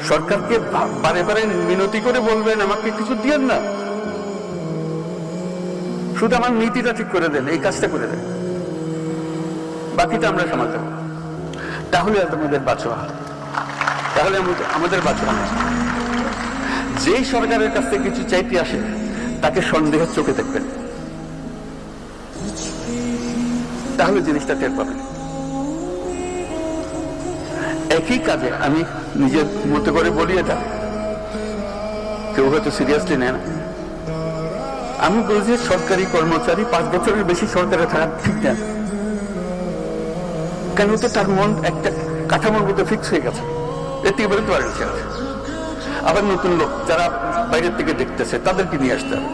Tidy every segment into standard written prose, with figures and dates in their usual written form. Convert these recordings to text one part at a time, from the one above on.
সরকারকে বারে বারে মিনতি করে বলবেন আমাকে কিছু দিয়েন না, শুধু আমার নীতিটা ঠিক করে দেন, এই কাজটা করে দেন, বাকিটা আমরা সামাল। তাহলে আমাদের বাঁচোয়া, তাহলে আমাদের বাঁচোয়া। যেই সরকারের কাছ থেকে কিছু চাইতে আসে তাকে সন্দেহের চোখে দেখবেন, তাহলে জিনিসটা টের পাবেন। একই কাজে আমি নিজের মতো করে বলি, এটা কেউ হয়তো সিরিয়াসলি নেয় না। আমি বলি যে সরকারি কর্মচারী 5 বছরের বেশি সরকারে থাকা ঠিক না, কেন তো তার মন একটা কাঠামোর মধ্যে ফিক্স হয়ে গেছে, এর থেকে বেরোতে পারে। আবার নতুন লোক যারা বাইরের থেকে দেখতেছে তাদেরকে নিয়ে আসতে হবে।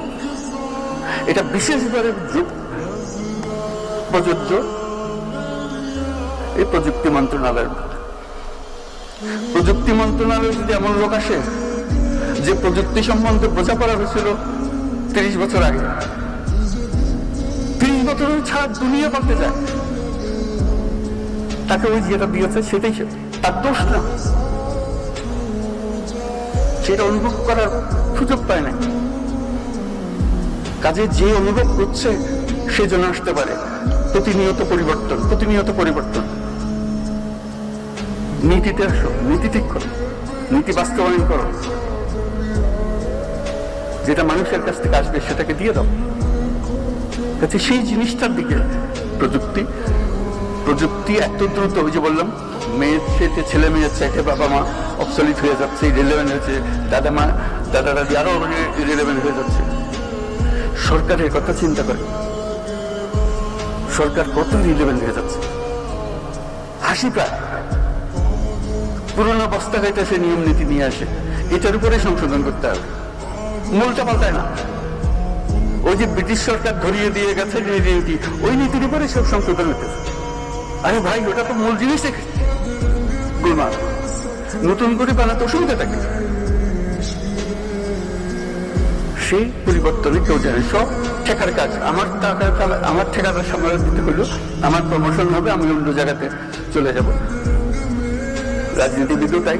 এটা বিশেষভাবে প্রযোজ্য এই প্রযুক্তি মন্ত্রণালয়ের। প্রযুক্তি মন্ত্রণালয়ে যদি এমন লোক আসে যে প্রযুক্তি সম্বন্ধে বোঝাপড়া হয়েছিল 30 বছর আগে, 30 বছর ছাড়া দুনিয়া পাল্টে যায়, তাকে ওই যেটা দিয়েছে সেটাই তার দোষ না, সেটা অনুভব করার সুযোগ পায় না। কাজে যে অনুভব করছে সে যেন আসতে পারে। প্রতিনিয়ত পরিবর্তন, প্রতিনিয়ত পরিবর্তন। নীতিতে আসো, নীতি ঠিক করো, নীতি বাস্তবায়ন করো, যেটা মানুষের কাছ থেকে আসবে সেটাকে দিয়ে দাও। কাছে সেই জিনিসটার দিকে প্রযুক্তি এত দ্রুত, ওই যে বললাম মেয়ের চাইতে ছেলে মেয়ের চাইতে বাবা মা অবসলিট হয়ে যাচ্ছে, ইরেলেভেন্ট হয়েছে, দাদা দাদি আরো ইরেলেভেন্ট হয়ে যাচ্ছে। সরকারের কথা চিন্তা করে, সরকার কত ইরেলেভেন্ট হয়ে যাচ্ছে। হাসি প্রায় পুরোনো বস্তা খাইতে সে নিয়ম নীতি নিয়ে আসে, এটার উপরে সংশোধন করতে হবে, মূলটা পাল্টায় না। ওই যে ব্রিটিশ সরকার ধরিয়ে দিয়ে গেছে নীতি, ওই নীতির উপরে সব সংশোধন হইতেছে। আরে ভাই, ওটা তো মূল জিনিস গোলমাল, নতুন করে বানাতে অসুবিধা থাকে। সেই পরিবর্তনে কেউ জানে, সব ঠেকার কাজ। আমার ঠেকাটা সামনে দিতে হলো, আমার প্রমোশন হবে, আমি অন্য জায়গাতে চলে যাব। রাজনীতিবিদও তাই,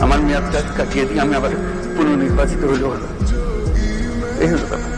আমার মেয়াদটা কাটিয়ে দিয়ে আমি আবার পুনর্নির্বাচিত হলেও হলো, এই হলো ব্যাপার।